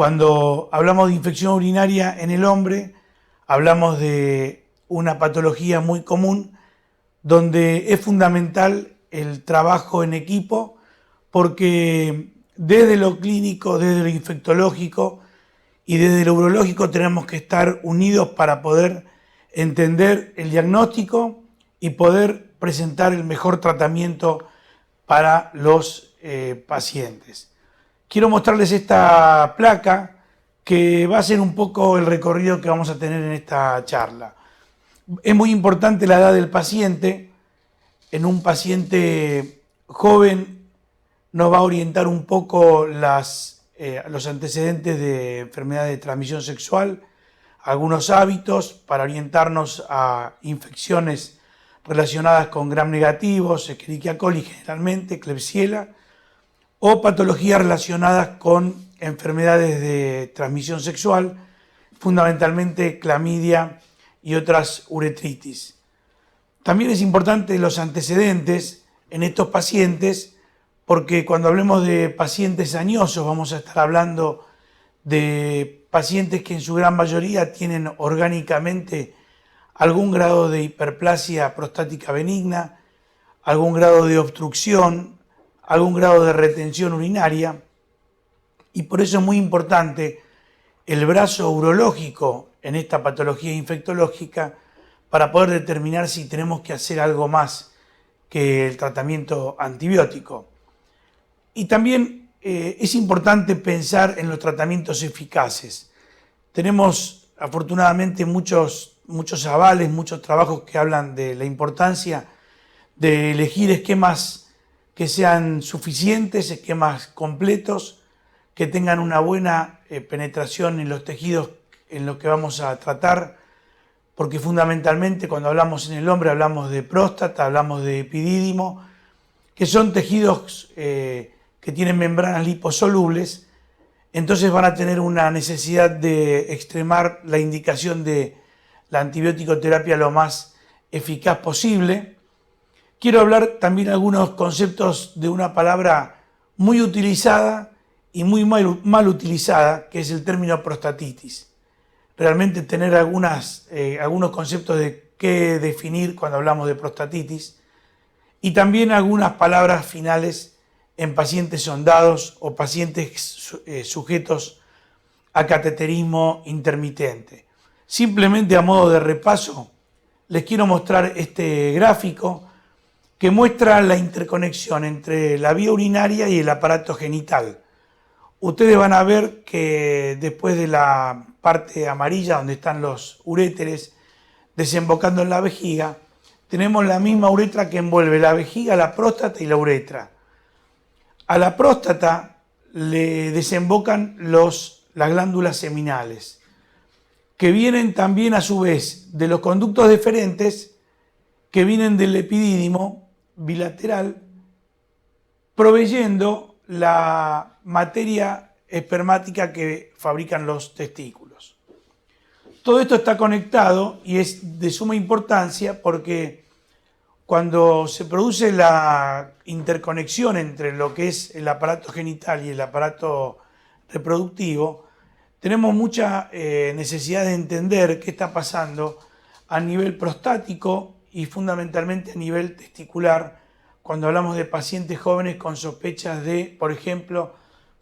Cuando hablamos de infección urinaria en el hombre, hablamos de una patología muy común donde es fundamental el trabajo en equipo porque desde lo clínico, desde lo infectológico y desde lo urológico tenemos que estar unidos para poder entender el diagnóstico y poder presentar el mejor tratamiento para los pacientes. Quiero mostrarles esta placa que va a ser un poco el recorrido que vamos a tener en esta charla. Es muy importante la edad del paciente. En un paciente joven nos va a orientar un poco los antecedentes de enfermedades de transmisión sexual, algunos hábitos para orientarnos a infecciones relacionadas con gram negativos, Escherichia coli generalmente, Klebsiella, o patologías relacionadas con enfermedades de transmisión sexual, fundamentalmente clamidia y otras uretritis. También es importante los antecedentes en estos pacientes, porque cuando hablemos de pacientes añosos vamos a estar hablando de pacientes que en su gran mayoría tienen orgánicamente algún grado de hiperplasia prostática benigna, algún grado de obstrucción, algún grado de retención urinaria, y por eso es muy importante el brazo urológico en esta patología infectológica para poder determinar si tenemos que hacer algo más que el tratamiento antibiótico. Y también es importante pensar en los tratamientos eficaces. Tenemos afortunadamente muchos avales, muchos trabajos que hablan de la importancia de elegir esquemas que sean suficientes, esquemas completos, que tengan una buena penetración en los tejidos en los que vamos a tratar, porque fundamentalmente cuando hablamos en el hombre hablamos de próstata, hablamos de epidídimo, que son tejidos que tienen membranas liposolubles, entonces van a tener una necesidad de extremar la indicación de la antibiótico terapia lo más eficaz posible. Quiero hablar también de algunos conceptos de una palabra muy utilizada y muy mal utilizada, que es el término prostatitis. Realmente tener algunos conceptos de qué definir cuando hablamos de prostatitis y también algunas palabras finales en pacientes sondados o pacientes sujetos a cateterismo intermitente. Simplemente a modo de repaso, les quiero mostrar este gráfico que muestra la interconexión entre la vía urinaria y el aparato genital. Ustedes van a ver que después de la parte amarilla donde están los uréteres desembocando en la vejiga, tenemos la misma uretra que envuelve la vejiga, la próstata y la uretra. A la próstata le desembocan las glándulas seminales, que vienen también a su vez de los conductos deferentes que vienen del epidídimo bilateral, proveyendo la materia espermática que fabrican los testículos. Todo esto está conectado y es de suma importancia porque cuando se produce la interconexión entre lo que es el aparato genital y el aparato reproductivo, tenemos mucha necesidad de entender qué está pasando a nivel prostático y fundamentalmente a nivel testicular cuando hablamos de pacientes jóvenes con sospechas de, por ejemplo,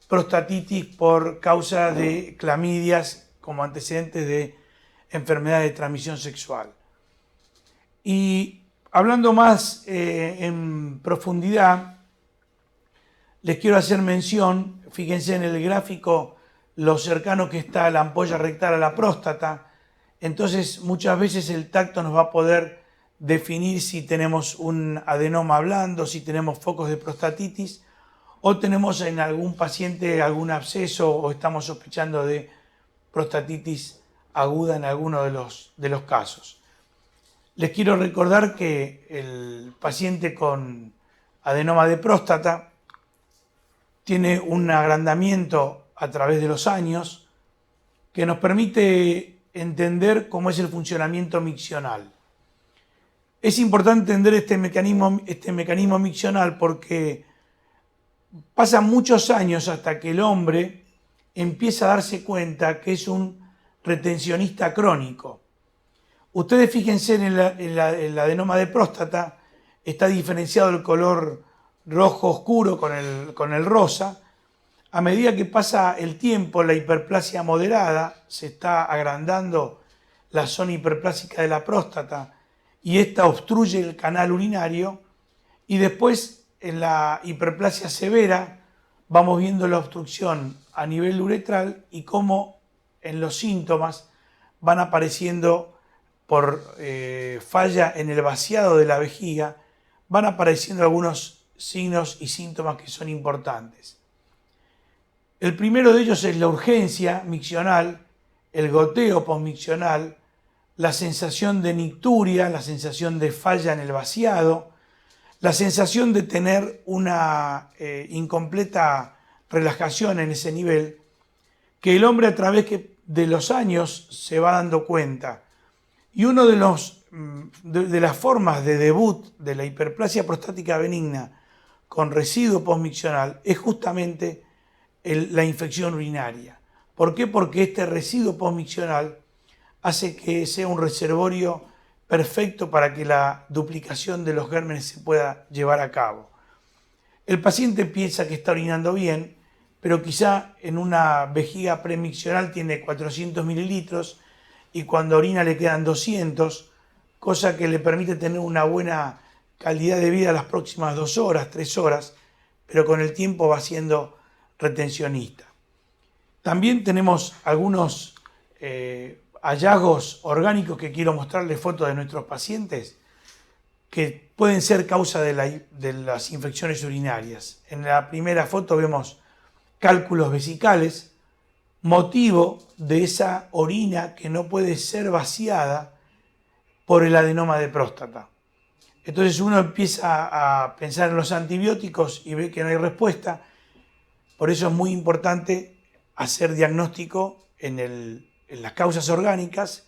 prostatitis por causa de clamidias como antecedentes de enfermedad de transmisión sexual. Y hablando más en profundidad, les quiero hacer mención, fíjense en el gráfico lo cercano que está la ampolla rectal a la próstata, entonces muchas veces el tacto nos va a poder definir si tenemos un adenoma blando, si tenemos focos de prostatitis o tenemos en algún paciente algún absceso o estamos sospechando de prostatitis aguda en alguno de los casos. Les quiero recordar que el paciente con adenoma de próstata tiene un agrandamiento a través de los años que nos permite entender cómo es el funcionamiento miccional. Es importante entender este mecanismo miccional porque pasan muchos años hasta que el hombre empieza a darse cuenta que es un retencionista crónico. Ustedes fíjense en el adenoma de próstata, está diferenciado el color rojo oscuro con el rosa. A medida que pasa el tiempo, la hiperplasia moderada, se está agrandando la zona hiperplásica de la próstata y esta obstruye el canal urinario, y después en la hiperplasia severa vamos viendo la obstrucción a nivel uretral y cómo en los síntomas van apareciendo por falla en el vaciado de la vejiga, van apareciendo algunos signos y síntomas que son importantes. El primero de ellos es la urgencia miccional, el goteo posmiccional, la sensación de nicturia, la sensación de falla en el vaciado, la sensación de tener una incompleta relajación en ese nivel, que el hombre a través de los años se va dando cuenta. Y uno de las formas de debut de la hiperplasia prostática benigna con residuo posmiccional es justamente la infección urinaria. ¿Por qué? Porque este residuo posmiccional hace que sea un reservorio perfecto para que la duplicación de los gérmenes se pueda llevar a cabo. El paciente piensa que está orinando bien, pero quizá en una vejiga premiccional tiene 400 mililitros y cuando orina le quedan 200, cosa que le permite tener una buena calidad de vida las próximas 2 horas, 3 horas, pero con el tiempo va siendo retencionista. También tenemos algunos hallazgos orgánicos que quiero mostrarles fotos de nuestros pacientes que pueden ser causa de las infecciones urinarias. En la primera foto vemos cálculos vesicales, motivo de esa orina que no puede ser vaciada por el adenoma de próstata. Entonces uno empieza a pensar en los antibióticos y ve que no hay respuesta. Por eso es muy importante hacer diagnóstico en las causas orgánicas,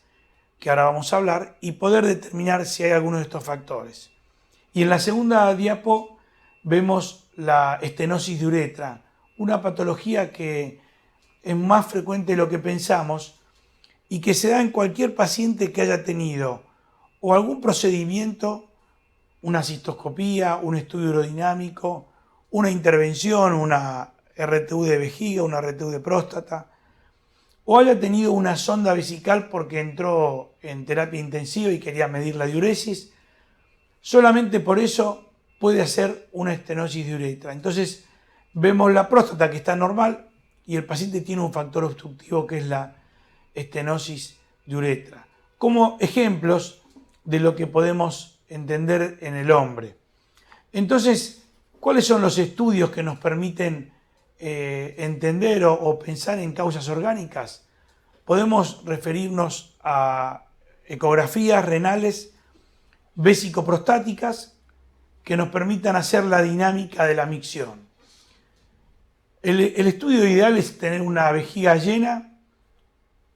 que ahora vamos a hablar, y poder determinar si hay alguno de estos factores. Y en la segunda diapo vemos la estenosis de uretra, una patología que es más frecuente de lo que pensamos y que se da en cualquier paciente que haya tenido o algún procedimiento, una cistoscopía, un estudio urodinamico, una intervención, una RTU de vejiga, una RTU de próstata, o haya tenido una sonda vesical porque entró en terapia intensiva y quería medir la diuresis. Solamente por eso puede hacer una estenosis de uretra. Entonces vemos la próstata que está normal y el paciente tiene un factor obstructivo que es la estenosis de uretra. Como ejemplos de lo que podemos entender en el hombre. Entonces, ¿cuáles son los estudios que nos permiten entender o pensar en causas orgánicas? Podemos referirnos a ecografías renales vésico-prostáticas que nos permitan hacer la dinámica de la micción. El estudio ideal es tener una vejiga llena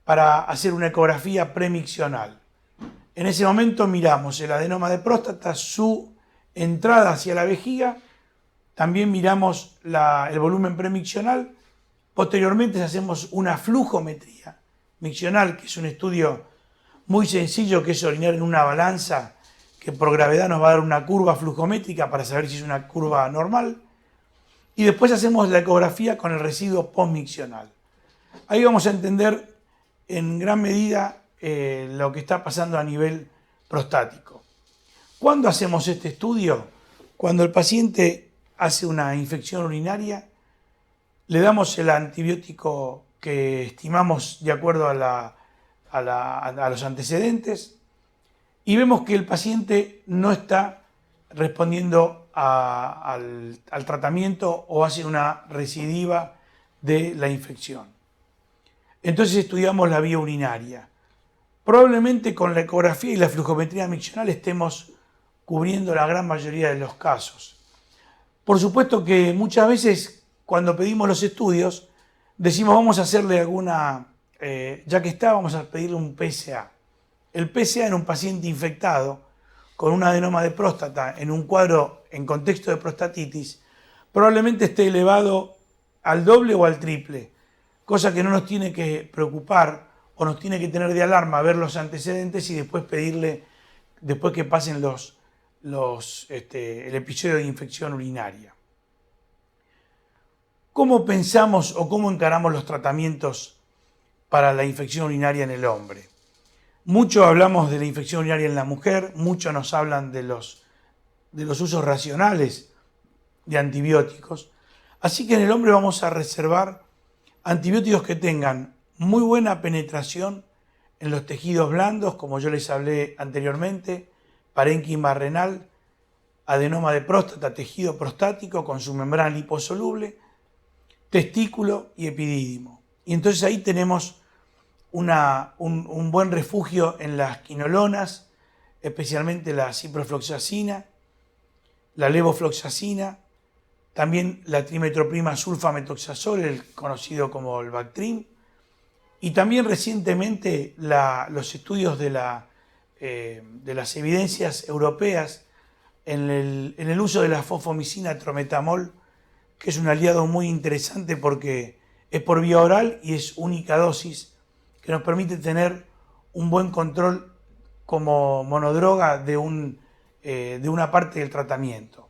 para hacer una ecografía premiccional. En ese momento miramos el adenoma de próstata, su entrada hacia la vejiga, también miramos el volumen premiccional, posteriormente hacemos una flujometría miccional, que es un estudio muy sencillo, que es orinar en una balanza que por gravedad nos va a dar una curva flujométrica para saber si es una curva normal, y después hacemos la ecografía con el residuo posmiccional. Ahí vamos a entender en gran medida lo que está pasando a nivel prostático. ¿Cuándo hacemos este estudio? Cuando el paciente hace una infección urinaria, le damos el antibiótico que estimamos de acuerdo a los antecedentes y vemos que el paciente no está respondiendo al tratamiento o hace una recidiva de la infección. Entonces estudiamos la vía urinaria. Probablemente con la ecografía y la flujometría miccional estemos cubriendo la gran mayoría de los casos. Por supuesto que muchas veces cuando pedimos los estudios decimos vamos a hacerle alguna, ya que está, vamos a pedirle un PSA. El PSA en un paciente infectado con un adenoma de próstata en un cuadro en contexto de prostatitis probablemente esté elevado al doble o al triple. cosa que no nos tiene que preocupar o nos tiene que tener de alarma ver los antecedentes y después pedirle, después que pasen el episodio de infección urinaria. ¿Cómo pensamos o cómo encaramos los tratamientos para la infección urinaria en el hombre? Mucho hablamos de la infección urinaria en la mujer, mucho nos hablan de los usos racionales de antibióticos. Así que en el hombre vamos a reservar antibióticos que tengan muy buena penetración en los tejidos blandos, como yo les hablé anteriormente, parénquima renal, adenoma de próstata, tejido prostático con su membrana liposoluble, testículo y epidídimo. Y entonces ahí tenemos un buen refugio en las quinolonas, especialmente la ciprofloxacina, la levofloxacina, también la trimetroprima sulfametoxazol, el conocido como el Bactrim, y también recientemente los estudios de las evidencias europeas en el uso de la fosfomicina trometamol, que es un aliado muy interesante porque es por vía oral y es única dosis, que nos permite tener un buen control como monodroga de una parte del tratamiento.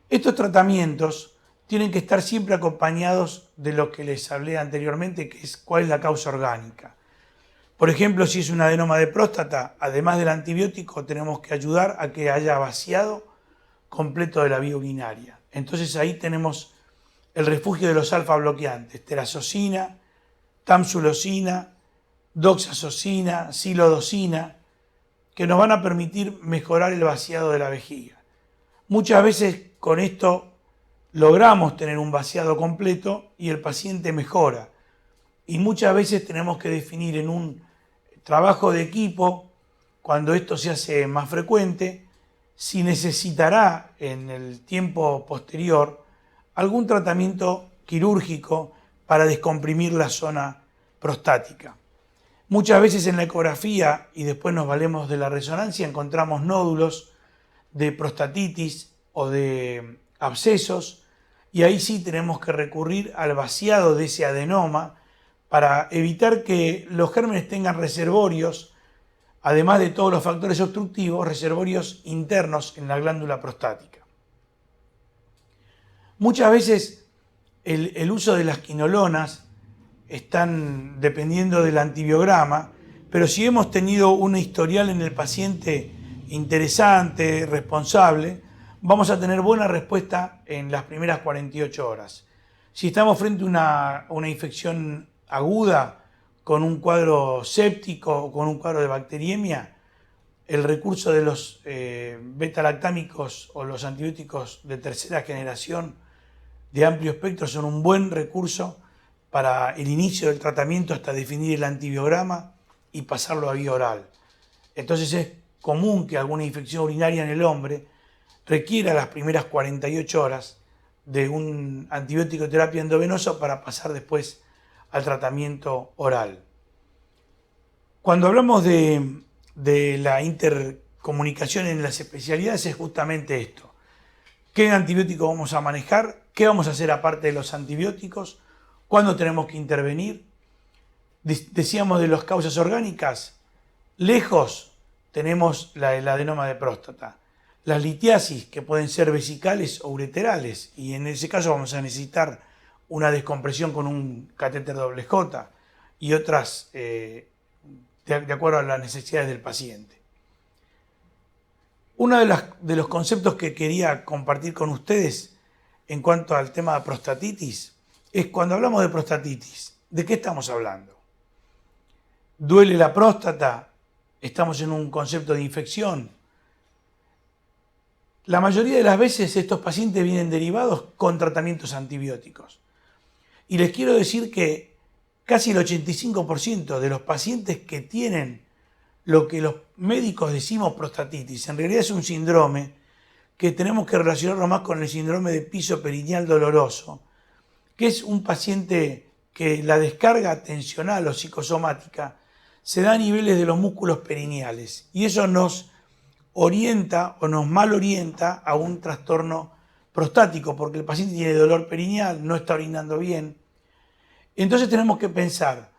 Estos tratamientos tienen que estar siempre acompañados de lo que les hablé anteriormente, que es cuál es la causa orgánica. Por ejemplo, si es un adenoma de próstata, además del antibiótico, tenemos que ayudar a que haya vaciado completo de la vía urinaria. Entonces ahí tenemos el refugio de los alfa bloqueantes, terazocina, tamsulosina, doxazosina, silodosina, que nos van a permitir mejorar el vaciado de la vejiga. Muchas veces con esto logramos tener un vaciado completo y el paciente mejora. Y muchas veces tenemos que definir en un trabajo de equipo, cuando esto se hace más frecuente, si necesitará en el tiempo posterior algún tratamiento quirúrgico para descomprimir la zona prostática. Muchas veces en la ecografía, y después nos valemos de la resonancia, encontramos nódulos de prostatitis o de abscesos, y ahí sí tenemos que recurrir al vaciado de ese adenoma para evitar que los gérmenes tengan reservorios, además de todos los factores obstructivos, reservorios internos en la glándula prostática. Muchas veces el uso de las quinolonas están dependiendo del antibiograma, pero si hemos tenido un historial en el paciente interesante, responsable, vamos a tener buena respuesta en las primeras 48 horas. Si estamos frente a una infección aguda con un cuadro séptico o con un cuadro de bacteriemia, el recurso de los beta-lactámicos o los antibióticos de tercera generación de amplio espectro son un buen recurso para el inicio del tratamiento hasta definir el antibiograma y pasarlo a vía oral. Entonces es común que alguna infección urinaria en el hombre requiera las primeras 48 horas de un antibiótico de terapia endovenosa para pasar después al tratamiento oral. Cuando hablamos de la intercomunicación en las especialidades es justamente esto. ¿Qué antibiótico vamos a manejar? ¿Qué vamos a hacer aparte de los antibióticos? ¿Cuándo tenemos que intervenir? Decíamos de las causas orgánicas. Lejos tenemos el adenoma de próstata. Las litiasis, que pueden ser vesicales o ureterales, y en ese caso vamos a necesitar una descompresión con un catéter doble J y otras de acuerdo a las necesidades del paciente. Uno de los conceptos que quería compartir con ustedes en cuanto al tema de prostatitis es cuando hablamos de prostatitis, ¿de qué estamos hablando? ¿Duele la próstata? ¿Estamos en un concepto de infección? La mayoría de las veces estos pacientes vienen derivados con tratamientos antibióticos. Y les quiero decir que casi el 85% de los pacientes que tienen lo que los médicos decimos prostatitis, en realidad es un síndrome que tenemos que relacionarlo más con el síndrome de piso perineal doloroso, que es un paciente que la descarga tensional o psicosomática se da a niveles de los músculos perineales y eso nos orienta o nos mal orienta a un trastorno prostático porque el paciente tiene dolor perineal, no está orinando bien. Entonces tenemos que pensar,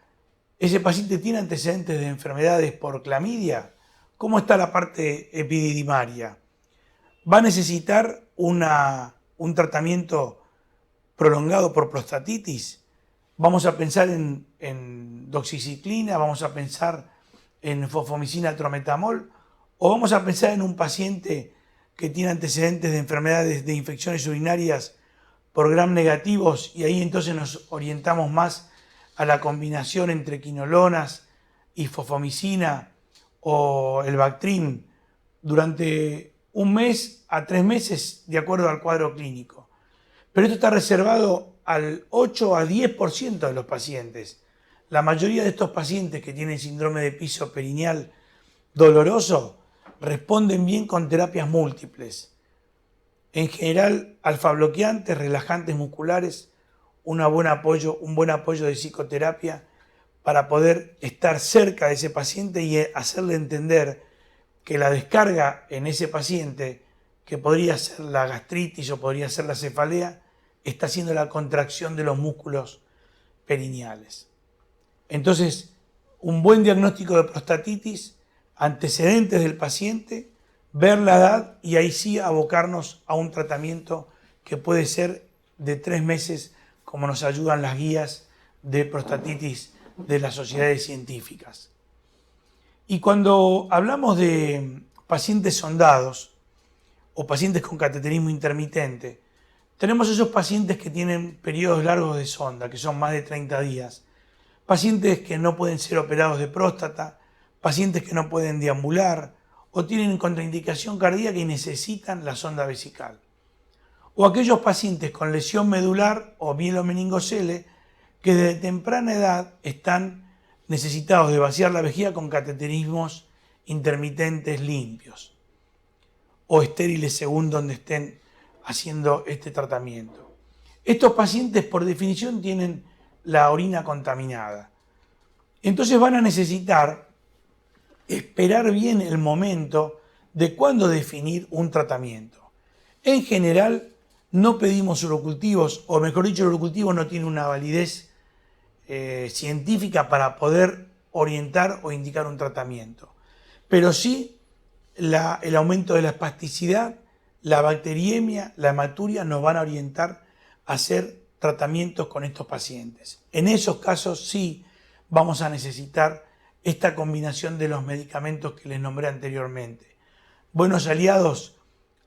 ¿ese paciente tiene antecedentes de enfermedades por clamidia? ¿Cómo está la parte epididimaria? ¿Va a necesitar un tratamiento prolongado por prostatitis? Vamos a pensar en doxiciclina, vamos a pensar en fosfomicina trometamol, o vamos a pensar en un paciente que tiene antecedentes de enfermedades de infecciones urinarias por gram negativos, y ahí entonces nos orientamos más a la combinación entre quinolonas y fosfomicina o el Bactrim durante 1 mes a 3 meses de acuerdo al cuadro clínico. Pero esto está reservado al 8 a 10% de los pacientes. La mayoría de estos pacientes que tienen síndrome de piso perineal doloroso responden bien con terapias múltiples. En general, alfa-bloqueantes, relajantes musculares, un buen apoyo de psicoterapia para poder estar cerca de ese paciente y hacerle entender que la descarga en ese paciente, que podría ser la gastritis o podría ser la cefalea, está haciendo la contracción de los músculos perineales. Entonces, un buen diagnóstico de prostatitis, antecedentes del paciente, ver la edad y ahí sí abocarnos a un tratamiento que puede ser de 3 meses, como nos ayudan las guías de prostatitis de las sociedades científicas. Y cuando hablamos de pacientes sondados o pacientes con cateterismo intermitente, tenemos esos pacientes que tienen periodos largos de sonda, que son más de 30 días, pacientes que no pueden ser operados de próstata, pacientes que no pueden deambular o tienen contraindicación cardíaca y necesitan la sonda vesical. O aquellos pacientes con lesión medular o mielomeningocele que desde temprana edad están necesitados de vaciar la vejiga con cateterismos intermitentes limpios o estériles según donde estén haciendo este tratamiento. Estos pacientes por definición tienen la orina contaminada. Entonces van a necesitar esperar bien el momento de cuándo definir un tratamiento. En general no pedimos urocultivos, o mejor dicho, el urocultivo no tiene una validez científica para poder orientar o indicar un tratamiento. Pero sí el aumento de la espasticidad, la bacteriemia, la hematuria nos van a orientar a hacer tratamientos con estos pacientes. En esos casos sí vamos a necesitar esta combinación de los medicamentos que les nombré anteriormente. Buenos aliados,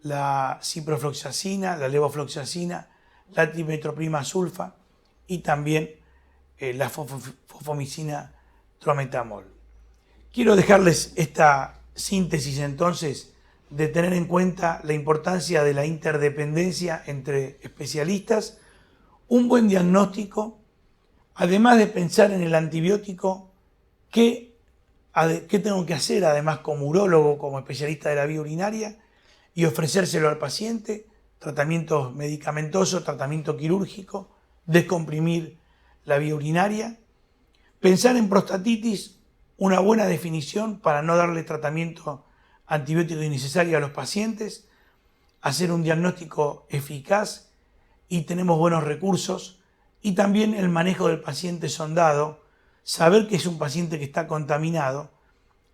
la ciprofloxacina, la levofloxacina, la trimetroprima sulfa y también la fosfomicina trometamol. Quiero dejarles esta síntesis entonces de tener en cuenta la importancia de la interdependencia entre especialistas, un buen diagnóstico, además de pensar en el antibiótico, ¿qué tengo que hacer además como urólogo, como especialista de la vía urinaria? Y ofrecérselo al paciente, tratamiento medicamentoso, tratamiento quirúrgico, descomprimir la vía urinaria. Pensar en prostatitis, una buena definición para no darle tratamiento antibiótico innecesario a los pacientes, hacer un diagnóstico eficaz y tenemos buenos recursos, y también el manejo del paciente sondado, saber que es un paciente que está contaminado,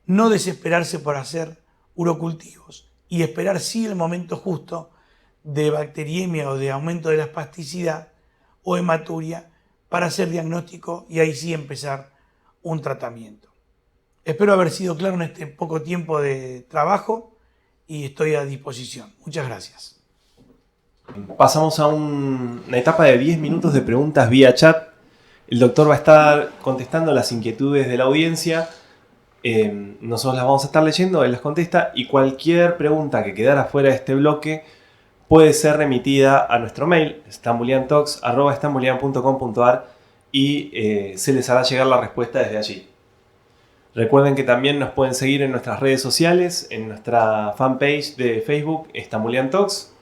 no desesperarse por hacer urocultivos y esperar sí el momento justo de bacteriemia o de aumento de la espasticidad o hematuria para hacer diagnóstico y ahí sí empezar un tratamiento. Espero haber sido claro en este poco tiempo de trabajo y estoy a disposición. Muchas gracias. Pasamos a una etapa de 10 minutos de preguntas vía chat. El doctor va a estar contestando las inquietudes de la audiencia. Nosotros las vamos a estar leyendo, él las contesta y cualquier pregunta que quedara fuera de este bloque puede ser remitida a nuestro mail stambuliantalks@stambulian.com.ar y se les hará llegar la respuesta desde allí. Recuerden que también nos pueden seguir en nuestras redes sociales, en nuestra fanpage de Facebook Stambulian Talks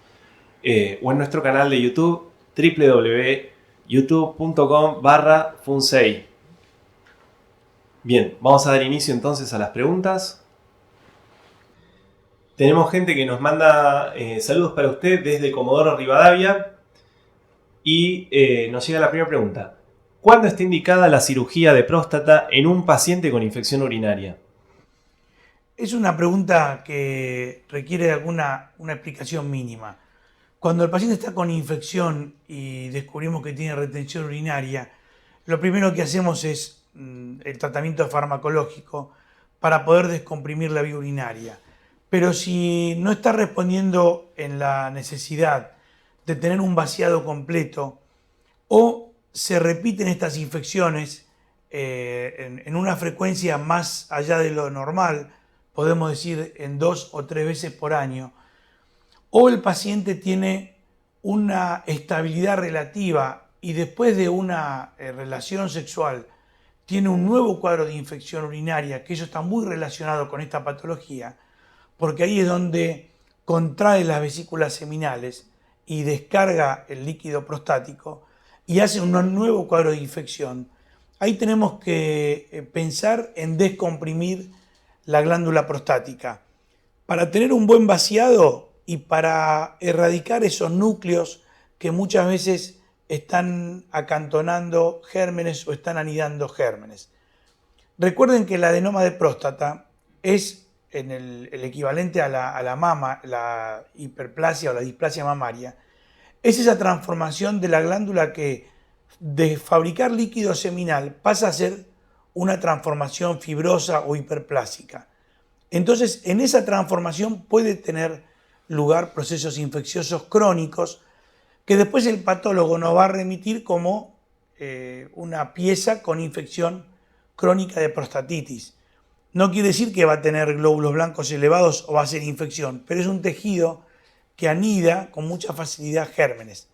o en nuestro canal de YouTube www.youtube.com/funsei. Bien, vamos a dar inicio entonces a las preguntas. Tenemos gente que nos manda saludos para usted desde Comodoro Rivadavia y nos llega la primera pregunta. ¿Cuándo está indicada la cirugía de próstata en un paciente con infección urinaria? Es una pregunta que requiere una explicación mínima. Cuando el paciente está con infección y descubrimos que tiene retención urinaria, lo primero que hacemos es el tratamiento farmacológico para poder descomprimir la vía urinaria. Pero si no está respondiendo en la necesidad de tener un vaciado completo o se repiten estas infecciones en una frecuencia más allá de lo normal, podemos decir en 2 o 3 veces por año, o el paciente tiene una estabilidad relativa y después de una relación sexual tiene un nuevo cuadro de infección urinaria, que eso está muy relacionado con esta patología, porque ahí es donde contrae las vesículas seminales y descarga el líquido prostático y hace un nuevo cuadro de infección. Ahí tenemos que pensar en descomprimir la glándula prostática. Para tener un buen vaciado y para erradicar esos núcleos que muchas veces están acantonando gérmenes o están anidando gérmenes. Recuerden que el adenoma de próstata es el equivalente a la mama, la hiperplasia o la displasia mamaria. Es esa transformación de la glándula que de fabricar líquido seminal pasa a ser una transformación fibrosa o hiperplásica. Entonces, en esa transformación puede tener lugar procesos infecciosos crónicos que después el patólogo nos va a remitir como una pieza con infección crónica de prostatitis. No quiere decir que va a tener glóbulos blancos elevados o va a ser infección, pero es un tejido que anida con mucha facilidad gérmenes.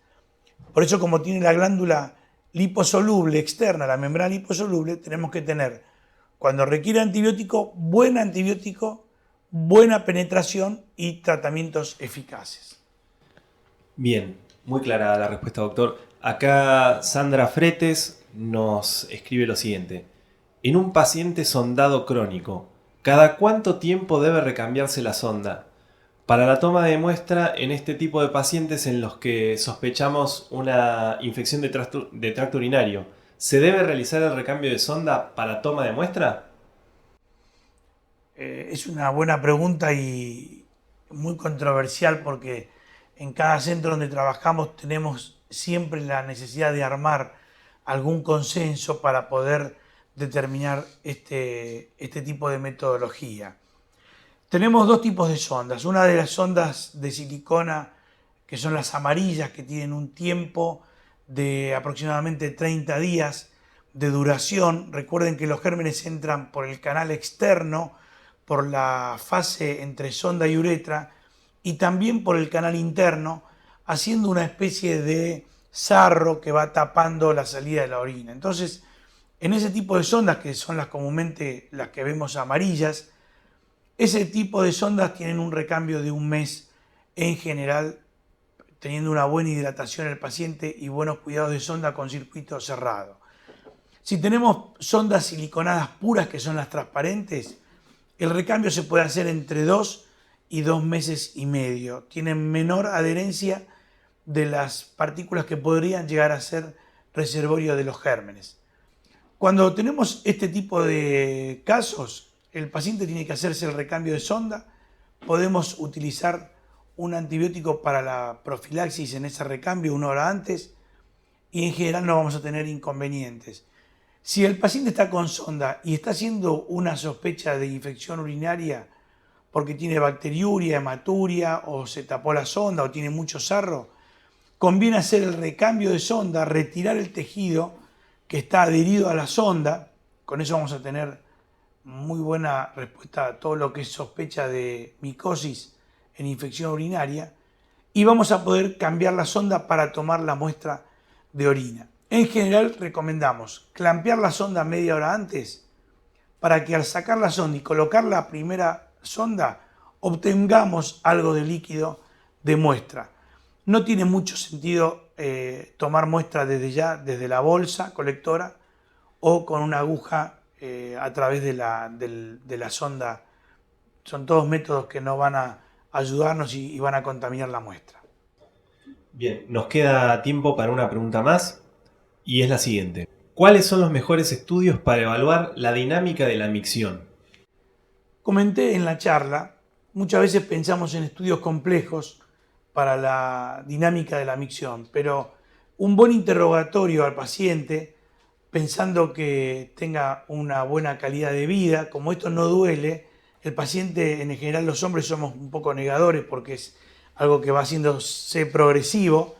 Por eso, como tiene la glándula liposoluble externa, la membrana liposoluble, tenemos que tener, cuando requiere antibiótico, buena penetración y tratamientos eficaces. Bien, muy clara la respuesta, doctor. Acá Sandra Fretes nos escribe lo siguiente. En un paciente sondado crónico, ¿cada cuánto tiempo debe recambiarse la sonda? Para la toma de muestra en este tipo de pacientes en los que sospechamos una infección de tracto urinario, ¿se debe realizar el recambio de sonda para toma de muestra? Es una buena pregunta y muy controversial porque en cada centro donde trabajamos tenemos siempre la necesidad de armar algún consenso para poder determinar este tipo de metodología. Tenemos dos tipos de sondas. Una de las sondas de silicona, que son las amarillas, que tienen un tiempo de aproximadamente 30 días de duración. Recuerden que los gérmenes entran por el canal externo, por la fase entre sonda y uretra, y también por el canal interno, haciendo una especie de sarro que va tapando la salida de la orina. Entonces, en ese tipo de sondas, que son comúnmente las que vemos amarillas, ese tipo de sondas tienen un recambio de un mes en general, teniendo una buena hidratación el paciente y buenos cuidados de sonda con circuito cerrado. Si tenemos sondas siliconadas puras, que son las transparentes, el recambio se puede hacer entre 2 y 2 meses y medio. Tienen menor adherencia de las partículas que podrían llegar a ser reservorio de los gérmenes. Cuando tenemos este tipo de casos, el paciente tiene que hacerse el recambio de sonda. Podemos utilizar un antibiótico para la profilaxis en ese recambio 1 hora antes y en general no vamos a tener inconvenientes. Si el paciente está con sonda y está haciendo una sospecha de infección urinaria porque tiene bacteriuria, hematuria o se tapó la sonda o tiene mucho sarro, conviene hacer el recambio de sonda, retirar el tejido que está adherido a la sonda. Con eso vamos a tener muy buena respuesta a todo lo que es sospecha de micosis en infección urinaria y vamos a poder cambiar la sonda para tomar la muestra de orina. En general recomendamos clampear la sonda media hora antes para que al sacar la sonda y colocar la primera sonda obtengamos algo de líquido de muestra. No tiene mucho sentido tomar muestra desde ya, desde la bolsa colectora o con una aguja a través de la sonda. Son todos métodos que no van a ayudarnos y van a contaminar la muestra. Bien, nos queda tiempo para una pregunta más y es la siguiente. ¿Cuáles son los mejores estudios para evaluar la dinámica de la micción? Comenté en la charla, muchas veces pensamos en estudios complejos para la dinámica de la micción, pero un buen interrogatorio al paciente, pensando que tenga una buena calidad de vida, como esto no duele, el paciente, en general los hombres somos un poco negadores porque es algo que va haciéndose progresivo.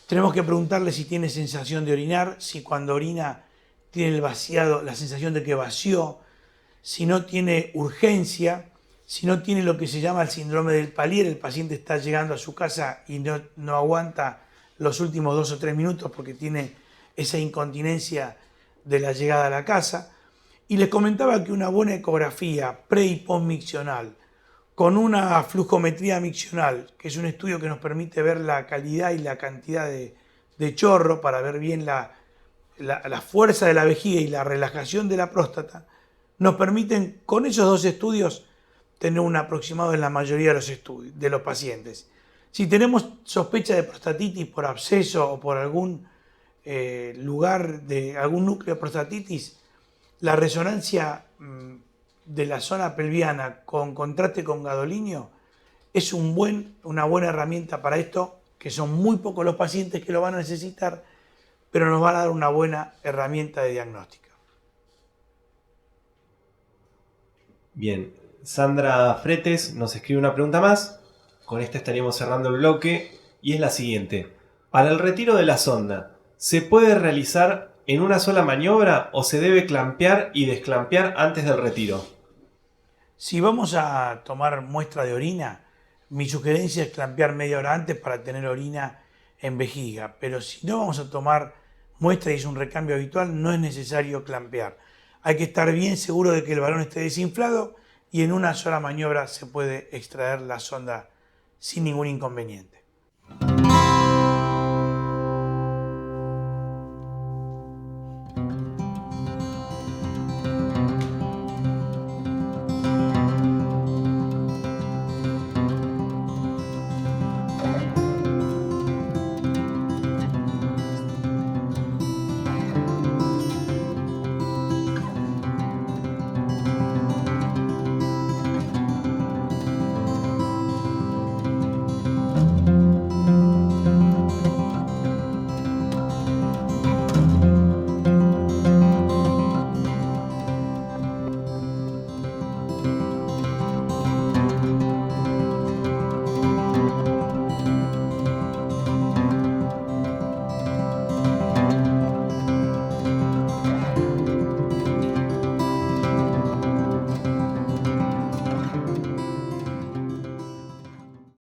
Tenemos que preguntarle si tiene sensación de orinar, si cuando orina tiene el vaciado, la sensación de que vació, si no tiene urgencia, si no tiene lo que se llama el síndrome del palier, el paciente está llegando a su casa y no aguanta los últimos 2 o 3 minutos porque tiene esa incontinencia de la llegada a la casa. Y les comentaba que una buena ecografía pre y post-miccional, con una flujometría miccional, que es un estudio que nos permite ver la calidad y la cantidad de chorro para ver bien la fuerza de la vejiga y la relajación de la próstata, nos permiten con esos 2 estudios tener un aproximado en la mayoría de los estudios, de los pacientes. Si tenemos sospecha de prostatitis por absceso o por algún lugar de algún núcleo de prostatitis, la resonancia de la zona pelviana con contraste con gadolinio es una buena herramienta para esto, que son muy pocos los pacientes que lo van a necesitar, pero nos van a dar una buena herramienta de diagnóstico. Bien, Sandra Fretes nos escribe una pregunta más. Con esta estaríamos cerrando el bloque y es la siguiente. Para el retiro de la sonda, ¿se puede realizar en una sola maniobra o se debe clampear y desclampear antes del retiro? Si vamos a tomar muestra de orina, mi sugerencia es clampear media hora antes para tener orina en vejiga, pero si no vamos a tomar muestra y es un recambio habitual, no es necesario clampear. Hay que estar bien seguro de que el balón esté desinflado y en una sola maniobra se puede extraer la sonda sin ningún inconveniente.